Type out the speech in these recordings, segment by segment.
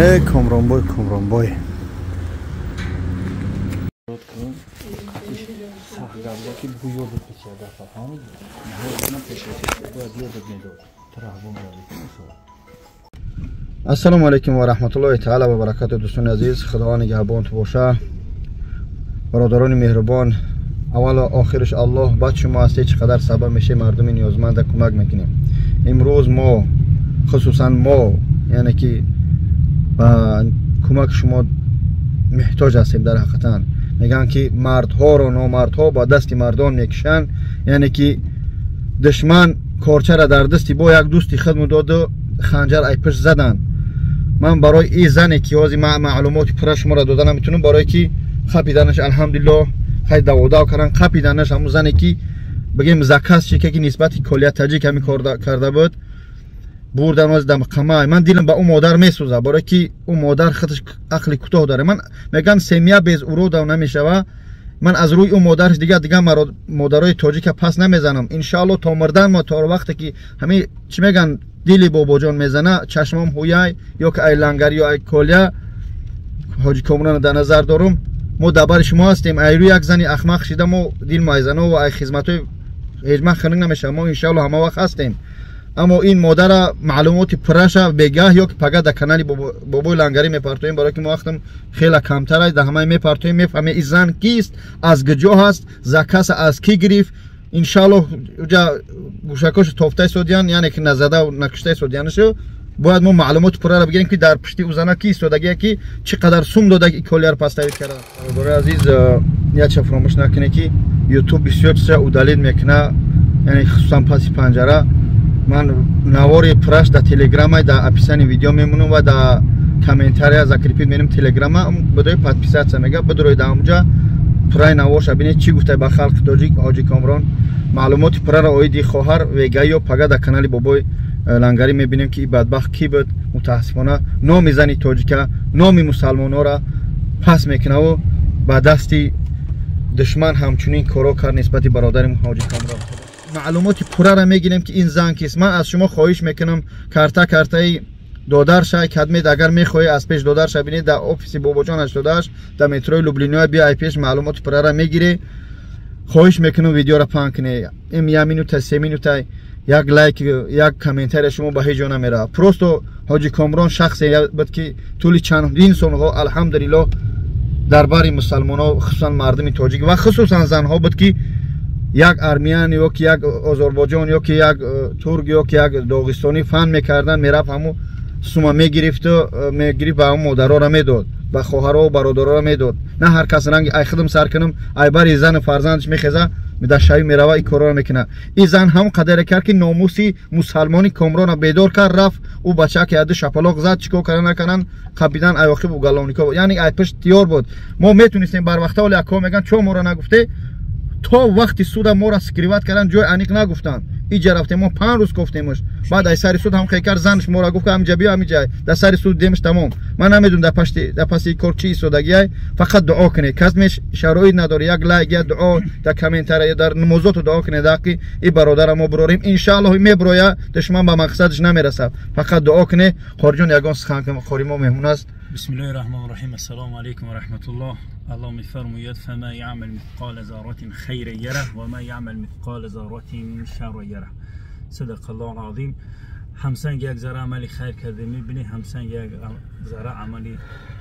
Komronboy. Assalomu alaykum va rahmatullohi taala va barakatuh. Do'stlar aziz, Xudo nigohbon bo'sha. Birodaroni mehribon, avvalo oxirish Alloh bad shuma است چقدر sabab میشه مردم نیازمند کمک میکنیم. امروز ما خصوصا ما یعنی که با کمک شما محتاج هستیم. در حقیقت میگن که مردها رو نامردها با دست مردان میکشن، یعنی که دشمن کارچه را در دستی با یک دوستی خود داد و خنجر ای پشت زدن. من برای این زنی که از معلومات پر شما را دادن میتونم، برای که خپیدنش الحمدلله خیلی داودا کردن. خپیدنش همون زنی که بگیم زکاس شیکه که نسبت کلیت تاجیک همی کرده بود بردن از دم قمای. من دیلم با اون مادر میسوزه، برای که اون مادر خودش عقل کوتاه داره. من میگم سمیه بیز اورو داو نمیشه و من از روی اون مادرش دیگه مادرای تاجیک پس نمیزنم ان شاء الله تا مردن. ما تا وقتی که همه چی میگن دیلی بابا جان میزنه چشمم هویای یا که ای لنگری یا ای کولیا حاجی کامران در نظر دارم. ما دبر شما هستیم. ایرو یک زنی احمق شده ما دیل مایزنه و ای خدمتای هیچ خنگ نمیشه. ما ان شاء الله همه وقت هستیم. اما این مادر معلومات پرش بگاه یا که پگه در کانال بابای لنگری میپرتویم، برای که ما وقتم خیلی کمتر است. در همه میپرتویم میفهمه این زن کیست، از کجا هست، زکاس از کی گرفت. ان شاء الله اونجا گوشکاش توفته سودیان یعنی که نزده و نکشته سودیانشو باید ما معلومات پر را بگیریم که در پشتی او زنا کی ایستادگی، کی چقدر سوم داده که کلیار پاستایی کرده. برای عزیز یا چه فراموش نکنه که یوتیوب بسیار چیزا اودالید میکنه، یعنی خصوصا پاسی پنجره. من نواری پرش در تلگرام در اپیسانی ویدیو میمونم و در کامنتاری ذکر میرم تلگرام بدوی پادپیسات میگه بدوی در اونجا پرای نوارش ببینید چی گفته با خلق تاجیک حاجی کامران. معلومات پر را اویدی خواهر وگای و پگا در کانال بابای لنگری میبینیم که این بدبخت کی بود. متاسفانه نام زنی تاجیکا نام مسلمانا را پس میکنه و با دستی دشمن همچنین کارا کرد نسبت برادرم حاجی کامران. معلومات پره را میگیریم که این زن کیست. من از شما خواهش میکنم کارتای دادر شای کدمید اگر میخوای از پیش دادر شای ببینید در آفیس بابا جان 88 در مترو لوبلینیا بیا ای پیش معلومات پره را میگیری. خواهش میکنم ویدیو را پان کنی. این یک مینوت 3 مینوت یک لایک یک کامنتار شما به هیچ جا نمیره. پروستو حاجی کامران شخصی بود که طول چندین سالها الحمدلله دربار مسلمان‌ها خصوصا مردم تاجیک و خصوصا زنها بود که یک ارمیان یا که یک آذربایجان یا که یک ترک یا که یک داغستانی فن میکردن میرفت همو سوما میگرفت و میگرفت و همو مادرها را میداد و خواهرها و برادرها را میداد. نه هر کس رنگ ای خدم سر کنم ای بر زن فرزندش میخزه در شوی میروه این کارا را میکنه. این زن هم قدر کرد که ناموسی مسلمانی کامران بیدار کرد، رفت او بچه که یاد شپلاق زد چیکار کردن نکنن قبیدن ایواخی و گلونیکا یعنی ای پشت تیار بود. ما میتونستیم بر وقتا ولی اکا میگن چون ما را نگفته تا وقتی سود ما را سکریوات کردن جای انیق نگفتن. اینجا رفتیم ما 5 روز گفتیمش، بعد ای سر سود هم خیکر زنش ما را گفت که همینجا بیا همینجا در سر سود دیمش تمام. من نمیدونم در پس کار چی سودگی. فقط دعا کنه کسمش شرایط نداره یک لایک یا دعا در کامنتار یا در نمازات دعا کنه که این برادر ما براریم ان شاء الله میبرویا دشمن به مقصدش نمیرسه. فقط دعا کنه. خارجون یگان سخن که خاری ما مهمون است. بسم الله الرحمن الرحیم. السلام علیکم و رحمت الله. الله میفرماید فما یعمل مثقال ذره خیر یره و ما یعمل مثقال ذره شر یره. صدق الله العظیم. همسنگ یک ذره عملی خیر کرده میبینی، همسنگ یک ذره عملی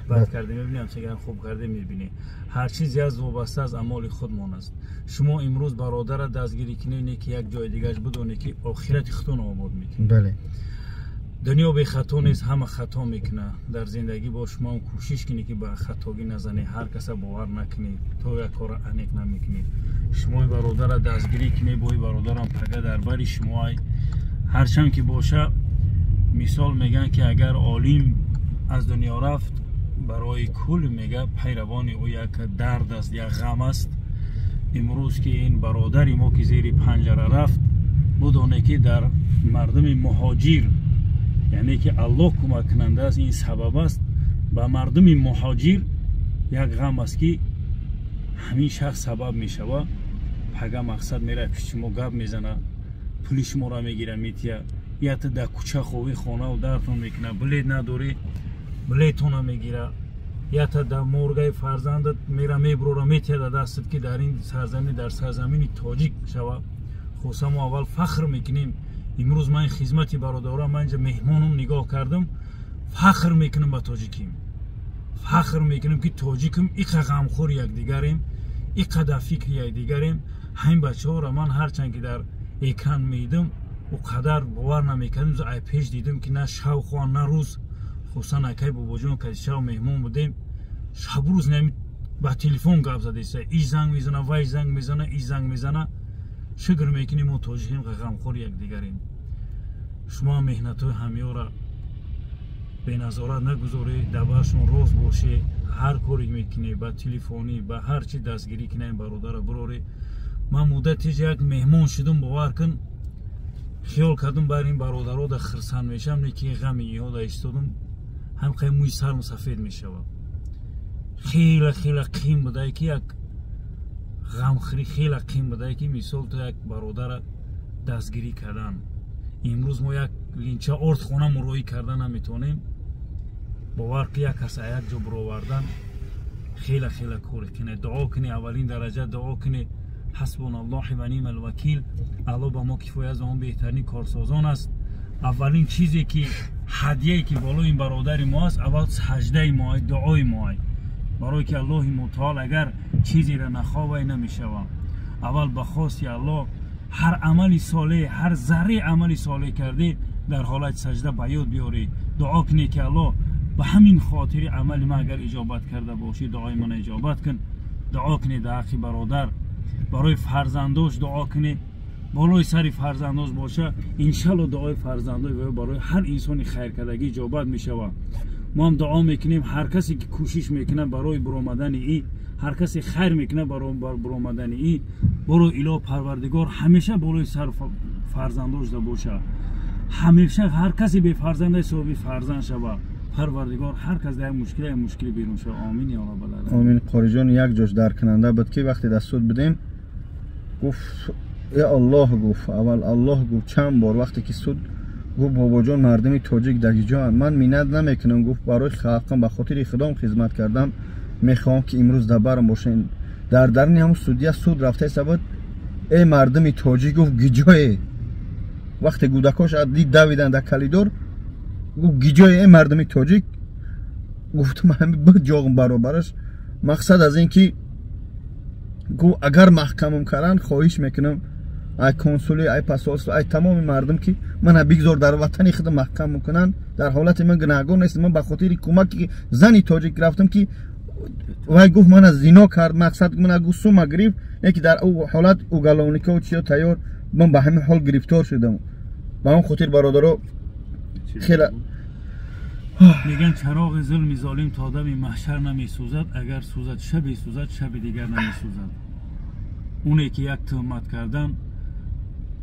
بد کرده میبینی، همسنگ یک خوب کرده میبینی. هر چیزی از وابسته از اعمال خودمان است. شما امروز برادر دستگیری کنین که یک جای دیگه بدونه که آخرت خودتون آباد میکنه. بله. دنیا به خطا نیست، همه خطا میکنه. در زندگی با شما هم کوشش کنی که به خطاگی نزنی، هر کس باور نکنی، تو یک کار انیق نمیکنی. شما برادر دستگیری کنی، بای برادرم پگه در بری شما هرچند که باشه. مثال میگن که اگر عالم از دنیا رفت برای کل میگه پیروان او یک درد است، یک غم است. امروز که این برادری ما که زیر پنجره رفت بدونه که در مردم مهاجر یعنی که الله کمک کننده است، این سبب است. با مردم مهاجر یک غم است که همین شخص سبب میشه و پگه مقصد میره پیش ما گپ میزنه، پول شما را میگیره میتیه یا تا در کوچه خوبی خانه و درتون میکنه، بلید نداری билетона мегира я та да моргаи фарзандат мера меброра метиада дастат ки дар ин сарзамин дар сарзамини тоҷик шава хуса мо аввал фахр мекунем имрӯз ман хизмати бародарам ман инҷа меҳмонам нигоҳ кардам фахр мекунам ба тоҷиким фахр мекунем ки тоҷикам иқа ғамхӯри якдигарем иқадар фикри якдигарем ҳамин бачаҳоро ман ҳарчанд ки дар экран медидам уқадар бовар намекардем ай пеш дидам ки на шавқу на рӯз хусан акай бобоҷон кадишав меҳмон будем шабрӯз нами ба телефон гап задеса и занг мезана вай занг мезана и занг мезана шукр мекунем мо тоҷикем ғамхӯри якдигарем шумо меҳнатҳои ҳамеёро беназорат нагузорӣ дабашон рост бошӣ ҳар коре мекунӣ ба телефонӣ ба ҳар чи дастгирӣ кунем бародара бирорӣ ман муддати як меҳмон шудам бовар кун хиёл кардам бар ин бародаро да хирсан мешавам не ки ғами иҳо да истодам ҳамқай мӯи сарм сафед мешавад хела хела қим будае ки як ғамхӯрӣ хела қим будае ки мисол то як бародара дастгирӣ кардан имрӯз мо як линча ордхона мурроӣ карда наметавонем бовар ки як каса як ҷо бировардан хела хела коре куне дуо куне аввалин дараҷа дуо куне ҳасбуналлоҳи ва ниъмал вакил алло ба мо кифоят ва он беҳтарин корсозон аст аввалин чизе ки ҳадияе ки болои ин бародари мо аст аввал саҷдаи мо ай дуои мо ай барое ки аллоҳи мутаол агар чизеро нахоҳ намешавам аввал ба хости алло ҳар амали солеҳ ҳар зарраи амали солеҳ кардӣ дар ҳолати саҷда ба ёд биёрӣ дуо кунӣ ки алло ба ҳамин хотири амали ман агар иҷобат карда бошӣ дуои мана иҷобат кун дуо кунӣ дар ҳаққи бародар барои фарзандош дуо кунӣ болои сари фарзандош боша иншалло дуои фарзандош барои ҳар инсони хайркардагӣ иҷобат мешавад мо ҳам дуо мекунем ҳар касе ки кӯшиш мекунад барои биромадани ин ҳар касе хайр мекунад барои биромадани ин барои илоҳ парвардигор ҳамеша болои сар фарзандош да боша ҳамеша ҳар касе бефарзанд ҳисоби фарзанд шавад парвардигор ҳар кас дар мушкили берун шавад амин я раббал аламин амин қориҷон як ҷош даркунанда буд ки вақте дар суд будем гуфт я аллоҳ гуфт аввал аллоҳ гуфт чанд бор вақте ки суд гуфт бобоҷон мардами тоҷик дагиҷоам ман миннат намекунам гуфт барои халқам ба хотири худом хизмат кардам мехоҳам ки имрӯз дар барам бошен дар дарни ҳамун судя суд рафтаиса буд э мардами тоҷик гуфт гиҷое вақте гудакош дид давидан дар калидор гуфт гиҷое э мардами тоҷик гуфтам ҳами буд ҷоғм баробараш мақсад аз ин ки гуфт агар маҳкамам кардан хоҳиш мекунам ай консули ай посолство ай тамоми мардум ки мана бигзор дар ватани худам маҳкам мекунанд дар ҳолати ман гунаҳгор нестам ман ба хотири кӯмаки зани тоҷик рафтам ки вай гуфт мана зино кард мақсад мана гуфт сума гирифт не ки дар ҳолат уголовников чиё тайёр ман ба ҳамин ҳол гирифтор шудам ба он хотир бародаро хела мегӯянд чароғи зулми золим то дами маҳшар намесӯзад агар сӯзад шаби сӯзад шаби дигар намесӯзад оне ки як тӯҳмат кардан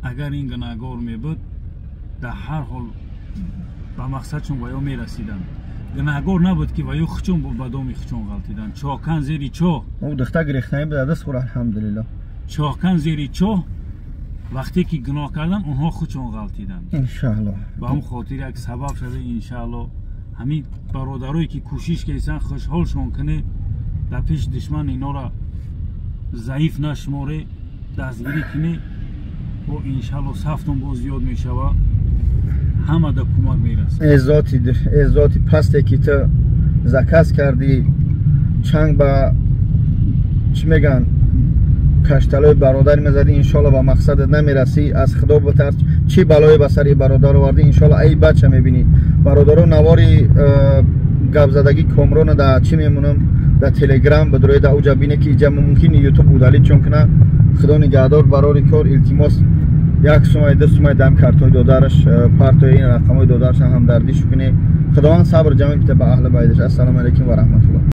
агар ин гунаҳгор мебуд дар ҳар ҳол ба мақсадшон ва ё мерасиданд гунаҳгор набуд ки ва ё хучон буд ба доми хучон ғалтиданд чоҳкан зери чоҳ духта гирехтани буд адаст хур алҳамдулилло чоҳкан зери чоҳ вақте ки гуноҳ кардан онҳо хучон ғалтиданд иншаалло ба он хотир як сабаб шуда иншаалло ҳамин бародарое ки кӯшиш карданд хушҳолшон кунед дар пеши душман инҳоро заиф нашуморед дастгирӣ кунед бо иншаалло сафтон боз зиёд мешавад ҳама да кӯмак мерасад эзоти пасте ки ту заказ кардӣ чанг ба чӣ мегӯянд кашталои бародар мезадӣ иншоалло ба мақсадат намерасӣ аз худо бутарс чӣ балое ба сари бародар овардӣ иншоалло ай бача мебинӣ бародаро навори гапзадагӣ комрона да чӣ мемонам да телеграм бидроед да уҷа бине ки иҷа мумкини ютуб удалид чун куна худо нигаҳдор барори кор илтимос 1 сумай 2 сумай дам картои додараш партои ин рақамои додараш ҳамдардӣ шукуне худованд сабр ҷамъ бита ба аҳли байдаш. Ассалому алайкум ва раҳматуллоҳ.